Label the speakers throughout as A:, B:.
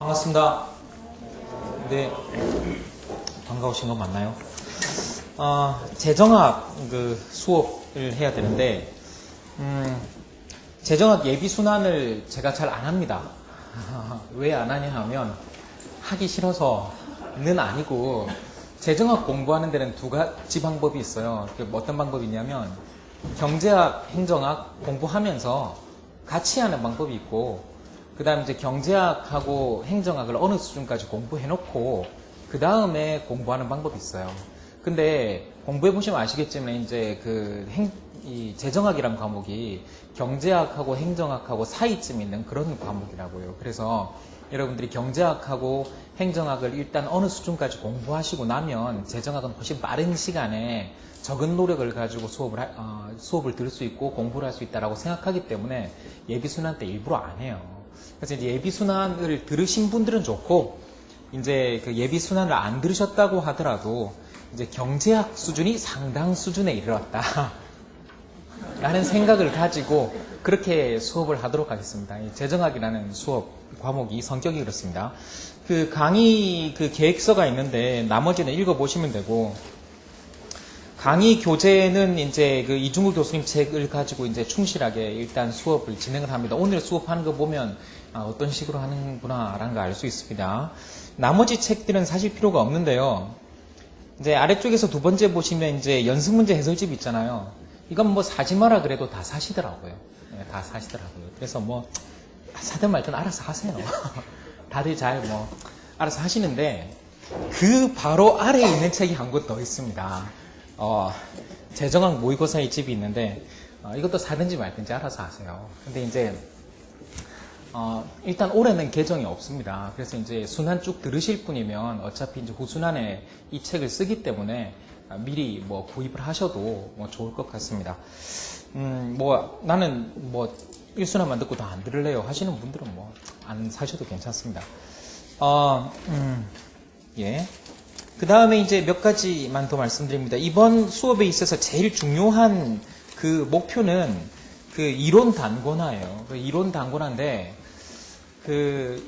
A: 반갑습니다. 네, 반가우신 거 맞나요? 재정학 수업을 해야 되는데, 재정학 예비 순환을 제가 잘 안 합니다. 왜 안 하냐 하면, 하기 싫어서는 아니고, 재정학 공부하는 데는 두 가지 방법이 있어요. 어떤 방법이 있냐면, 경제학, 행정학 공부하면서 같이 하는 방법이 있고, 그 다음 이제 경제학하고 행정학을 어느 수준까지 공부해놓고 그 다음에 공부하는 방법이 있어요. 근데 공부해보시면 아시겠지만 이제 이 재정학이란 과목이 경제학하고 행정학하고 사이쯤 있는 그런 과목이라고요. 그래서 여러분들이 경제학하고 행정학을 일단 어느 수준까지 공부하시고 나면 재정학은 훨씬 빠른 시간에 적은 노력을 가지고 수업을 들을 수 있고 공부를 할 수 있다고 생각하기 때문에 예비순환 때 일부러 안 해요. 그래서 이제 예비순환을 들으신 분들은 좋고, 이제 그 예비순환을 안 들으셨다고 하더라도, 이제 경제학 수준이 상당 수준에 이르렀다. 라는 생각을 가지고, 그렇게 수업을 하도록 하겠습니다. 재정학이라는 수업 과목이 성격이 그렇습니다. 그 강의 계획서가 있는데, 나머지는 읽어보시면 되고, 강의 교재는 이제 이중국 교수님 책을 가지고 이제 충실하게 일단 수업을 진행을 합니다. 오늘 수업하는 거 보면 어떤 식으로 하는구나라는 걸 알 수 있습니다. 나머지 책들은 사실 필요가 없는데요. 이제 아래쪽에서 두 번째 보시면 이제 연습 문제 해설집 있잖아요. 이건 뭐 사지 마라 그래도 다 사시더라고요. 네, 다 사시더라고요. 그래서 뭐 사든 말든 알아서 하세요. 다들 잘 알아서 하시는데 그 바로 아래에 있는 책이 한 권 더 있습니다. 재정학 모의고사의 집이 있는데 이것도 사든지 말든지 알아서 하세요. 근데 이제 일단 올해는 개정이 없습니다. 그래서 이제 순환 쭉 들으실 분이면 어차피 이제 후순환에 이 책을 쓰기 때문에 미리 구입을 하셔도 좋을 것 같습니다. 나는 1순환만 듣고 다 안 들을래요 하시는 분들은 안 사셔도 괜찮습니다. 예. 그 다음에 이제 몇 가지만 더 말씀드립니다. 이번 수업에 있어서 제일 중요한 목표는 이론 단권화예요. 이론 단권화인데,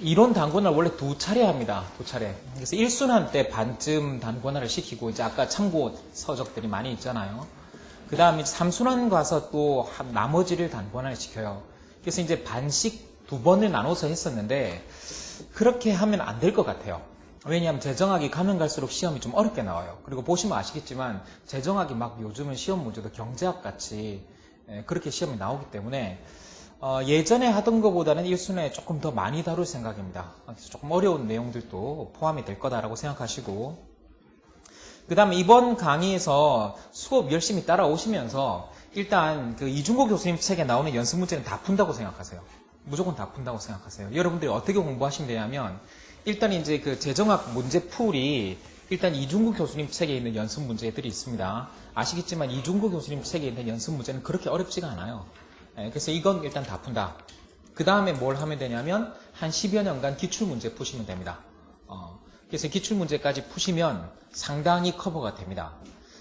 A: 이론 단권화를 원래 두 차례 합니다. 두 차례. 그래서 1순환 때 반쯤 단권화를 시키고, 이제 아까 참고 서적들이 많이 있잖아요. 그 다음에 3순환 가서 또 나머지를 단권화를 시켜요. 그래서 이제 반씩 두 번을 나눠서 했었는데, 그렇게 하면 안 될 것 같아요. 왜냐하면 재정학이 가면 갈수록 시험이 좀 어렵게 나와요. 그리고 보시면 아시겠지만 재정학이 요즘은 시험 문제도 경제학 같이 그렇게 시험이 나오기 때문에 예전에 하던 것보다는 1순위에 조금 더 많이 다룰 생각입니다. 그래서 조금 어려운 내용들도 포함이 될 거다라고 생각하시고, 그 다음에 이번 강의에서 수업 열심히 따라오시면서 일단 이중고 교수님 책에 나오는 연습 문제는 다 푼다고 생각하세요. 무조건 다 푼다고 생각하세요. 여러분들이 어떻게 공부하시면 되냐면, 일단 이제 재정학 문제 풀이 일단 이중구 교수님 책에 있는 연습 문제들이 있습니다. 아시겠지만 이중구 교수님 책에 있는 연습 문제는 그렇게 어렵지가 않아요. 그래서 이건 일단 다 푼다. 그 다음에 뭘 하면 되냐면 한 10여 년간 기출문제 푸시면 됩니다. 그래서 기출문제까지 푸시면 상당히 커버가 됩니다.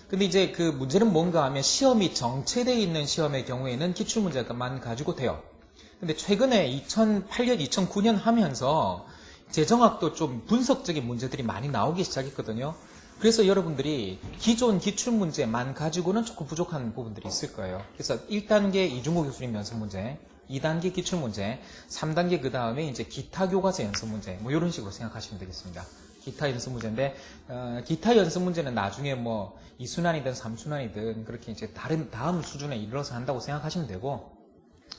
A: 근데 이제 그 문제는 뭔가 하면 시험이 정체되어 있는 시험의 경우에는 기출문제만 가지고 돼요. 근데 최근에 2008년, 2009년 하면서 재정학도 좀 분석적인 문제들이 많이 나오기 시작했거든요. 그래서 여러분들이 기존 기출문제만 가지고는 조금 부족한 부분들이 있을 거예요. 그래서 1단계 이중호 교수님 연습문제, 2단계 기출문제, 3단계 그 다음에 이제 기타 교과서 연습문제, 이런 식으로 생각하시면 되겠습니다. 기타 연습문제인데, 기타 연습문제는 나중에 2순환이든 3순환이든 그렇게 이제 다음 수준에 이르러서 한다고 생각하시면 되고,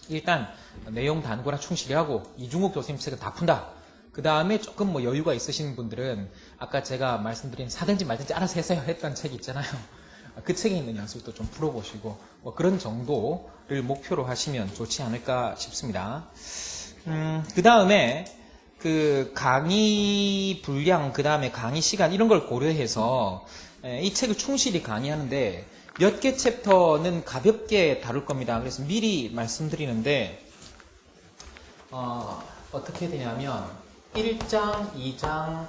A: 일단 내용 단권화 충실히 하고 이중호 교수님 책을 다 푼다. 그 다음에 조금 여유가 있으신 분들은 아까 제가 말씀드린 사든지 말든지 알아서 해서요 했던 책 있잖아요. 그 책에 있는 연습도 좀 풀어보시고 그런 정도를 목표로 하시면 좋지 않을까 싶습니다. 그 다음에 강의 분량, 그 다음에 강의 시간 이런 걸 고려해서 이 책을 충실히 강의하는데 몇 개 챕터는 가볍게 다룰 겁니다. 그래서 미리 말씀드리는데 어떻게 되냐면 1장, 2장,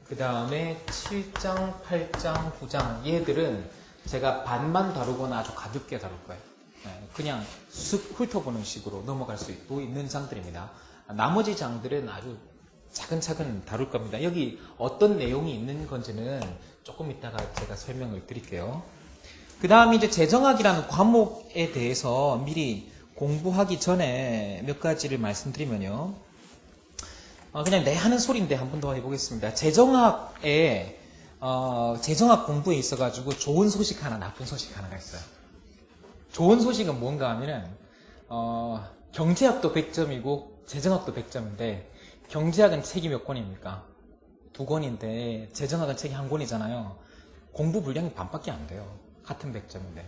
A: 그 다음에 7장, 8장, 9장 얘들은 제가 반만 다루거나 아주 가볍게 다룰 거예요. 그냥 쓱 훑어보는 식으로 넘어갈 수 있는 장들입니다. 나머지 장들은 아주 차근차근 다룰 겁니다. 여기 어떤 내용이 있는 건지는 조금 이따가 제가 설명을 드릴게요. 그 다음에 이제 재정학이라는 과목에 대해서 미리 공부하기 전에 몇 가지를 말씀드리면요. 그냥 내 하는 소리인데 한 번 더 해보겠습니다. 재정학에, 재정학 공부에 있어가지고 좋은 소식 하나, 나쁜 소식 하나가 있어요. 좋은 소식은 뭔가 하면은, 경제학도 100점이고, 재정학도 100점인데, 경제학은 책이 몇 권입니까? 2권인데, 재정학은 책이 1권이잖아요. 공부 분량이 반밖에 안 돼요. 같은 100점인데.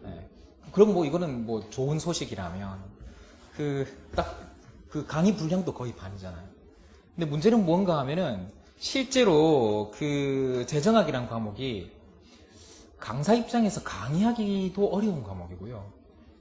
A: 네. 그럼 뭐 이거는 뭐 좋은 소식이라면 딱 그 강의 분량도 거의 반이잖아요. 근데 문제는 뭔가 하면은 실제로 그 재정학이란 과목이 강사 입장에서 강의하기도 어려운 과목이고요.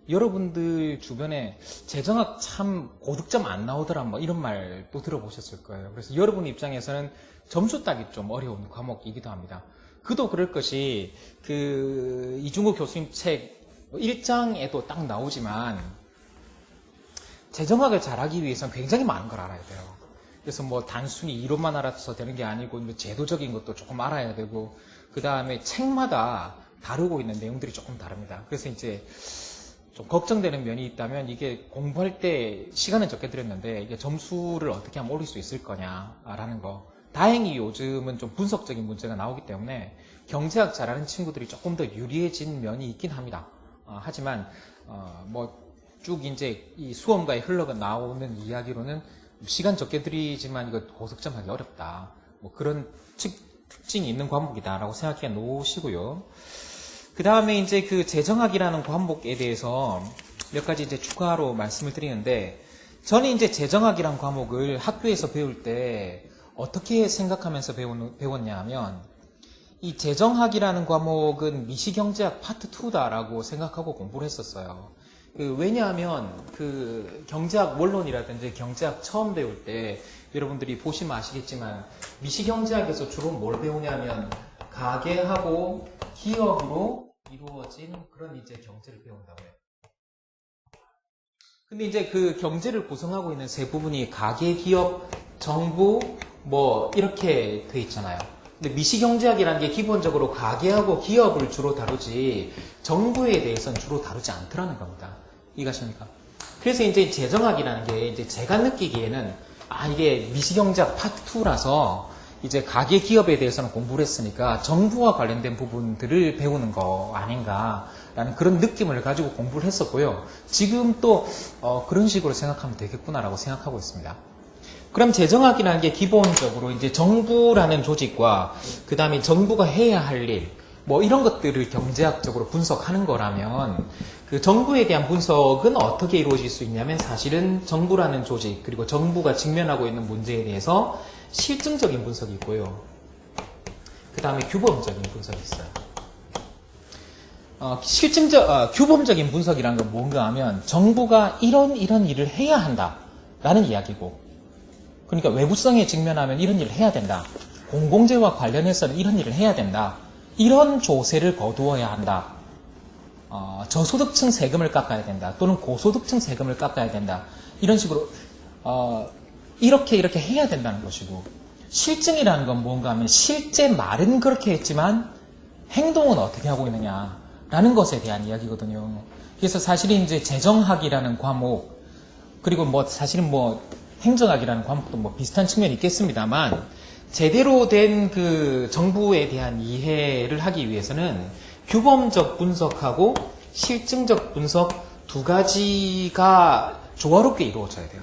A: 여러분들 주변에 재정학 참 고득점 안 나오더라 뭐 이런 말도 들어보셨을 거예요. 그래서 여러분 입장에서는 점수 따기 좀 어려운 과목이기도 합니다. 그도 그럴 것이 그 이중구 교수님 책 1장에도 딱 나오지만 재정학을 잘하기 위해서는 굉장히 많은 걸 알아야 돼요. 그래서 뭐 단순히 이론만 알아서 되는 게 아니고 제도적인 것도 조금 알아야 되고 그 다음에 책마다 다루고 있는 내용들이 조금 다릅니다. 그래서 이제 좀 걱정되는 면이 있다면 이게 공부할 때 시간은 적게 들였는데 이게 점수를 어떻게 하면 올릴 수 있을 거냐라는 거. 다행히 요즘은 좀 분석적인 문제가 나오기 때문에 경제학 잘하는 친구들이 조금 더 유리해진 면이 있긴 합니다. 하지만 뭐 쭉 이제 이 수험가에 흘러가 나오는 이야기로는 시간 적게 들이지만 이거 고득점 하기 어렵다. 뭐 그런 특징이 있는 과목이다라고 생각해 놓으시고요. 그 다음에 이제 그 재정학이라는 과목에 대해서 몇 가지 이제 추가로 말씀을 드리는데 저는 이제 재정학이라는 과목을 학교에서 배울 때 어떻게 생각하면서 배웠냐 하면 이 재정학이라는 과목은 미시경제학 파트 2다라고 생각하고 공부를 했었어요. 왜냐하면 그 경제학 원론이라든지 경제학 처음 배울 때 여러분들이 보시면 아시겠지만 미시경제학에서 주로 뭘 배우냐면 가계하고 기업으로 이루어진 그런 이제 경제를 배운다고 해요. 근데 이제 그 경제를 구성하고 있는 세 부분이 가계, 기업, 정부 뭐 이렇게 돼 있잖아요. 근데 미시경제학이라는 게 기본적으로 가계하고 기업을 주로 다루지 정부에 대해서는 주로 다루지 않더라는 겁니다. 이해가십니까? 그래서 이제 재정학이라는 게 이제 제가 느끼기에는 이게 미시경제학 파트 2라서 이제 가계 기업에 대해서는 공부를 했으니까 정부와 관련된 부분들을 배우는 거 아닌가라는 그런 느낌을 가지고 공부를 했었고요. 지금 또 그런 식으로 생각하면 되겠구나라고 생각하고 있습니다. 그럼 재정학이라는 게 기본적으로 이제 정부라는 조직과 그 다음에 정부가 해야 할 일, 뭐 이런 것들을 경제학적으로 분석하는 거라면 그 정부에 대한 분석은 어떻게 이루어질 수 있냐면 사실은 정부라는 조직 그리고 정부가 직면하고 있는 문제에 대해서 실증적인 분석이 있고요. 그 다음에 규범적인 분석이 있어요. 규범적인 분석이라는 건 뭔가 하면 정부가 이런 일을 해야 한다라는 이야기고 그러니까 외부성에 직면하면 이런 일을 해야 된다. 공공재와 관련해서는 이런 일을 해야 된다. 이런 조세를 거두어야 한다. 저소득층 세금을 깎아야 된다. 또는 고소득층 세금을 깎아야 된다. 이런 식으로 이렇게 해야 된다는 것이고 실증이라는 건 뭔가 하면 실제 말은 그렇게 했지만 행동은 어떻게 하고 있느냐라는 것에 대한 이야기거든요. 그래서 사실은 이제 재정학이라는 과목 그리고 뭐 사실은 뭐 행정학이라는 과목도 뭐 비슷한 측면이 있겠습니다만 제대로 된 그 정부에 대한 이해를 하기 위해서는 규범적 분석하고 실증적 분석 두 가지가 조화롭게 이루어져야 돼요.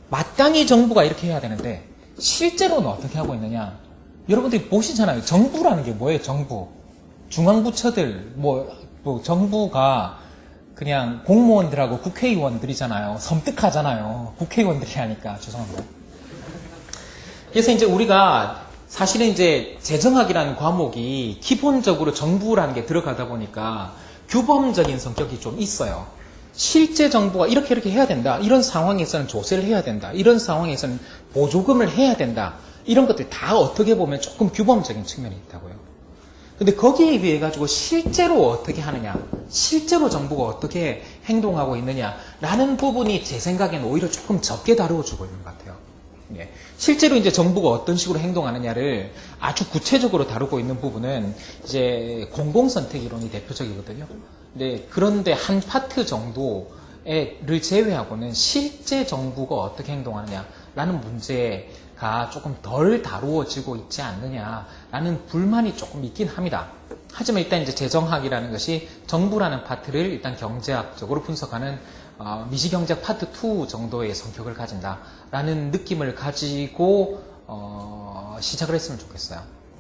A: 마땅히 정부가 이렇게 해야 되는데 실제로는 어떻게 하고 있느냐? 여러분들이 보시잖아요. 정부라는 게 뭐예요? 정부. 중앙부처들 뭐 정부가 그냥 공무원들하고 국회의원들이잖아요. 섬뜩하잖아요. 국회의원들이 하니까 죄송합니다. 그래서 이제 우리가 사실은 이제 재정학이라는 과목이 기본적으로 정부라는 게 들어가다 보니까 규범적인 성격이 좀 있어요. 실제 정부가 이렇게 해야 된다. 이런 상황에서는 조세를 해야 된다. 이런 상황에서는 보조금을 해야 된다. 이런 것들이 다 어떻게 보면 조금 규범적인 측면이 있다고요. 근데 거기에 비해 가지고 실제로 어떻게 하느냐, 실제로 정부가 어떻게 행동하고 있느냐라는 부분이 제 생각에는 오히려 조금 적게 다루어주고 있는 것 같아요. 예. 실제로 이제 정부가 어떤 식으로 행동하느냐를 아주 구체적으로 다루고 있는 부분은 이제 공공선택 이론이 대표적이거든요. 그런데 한 파트 정도를 제외하고는 실제 정부가 어떻게 행동하느냐라는 문제가 조금 덜 다루어지고 있지 않느냐라는 불만이 조금 있긴 합니다. 하지만 일단 이제 재정학이라는 것이 정부라는 파트를 일단 경제학적으로 분석하는 미시경제학 파트 2 정도의 성격을 가진다라는 느낌을 가지고 시작을 했으면 좋겠어요.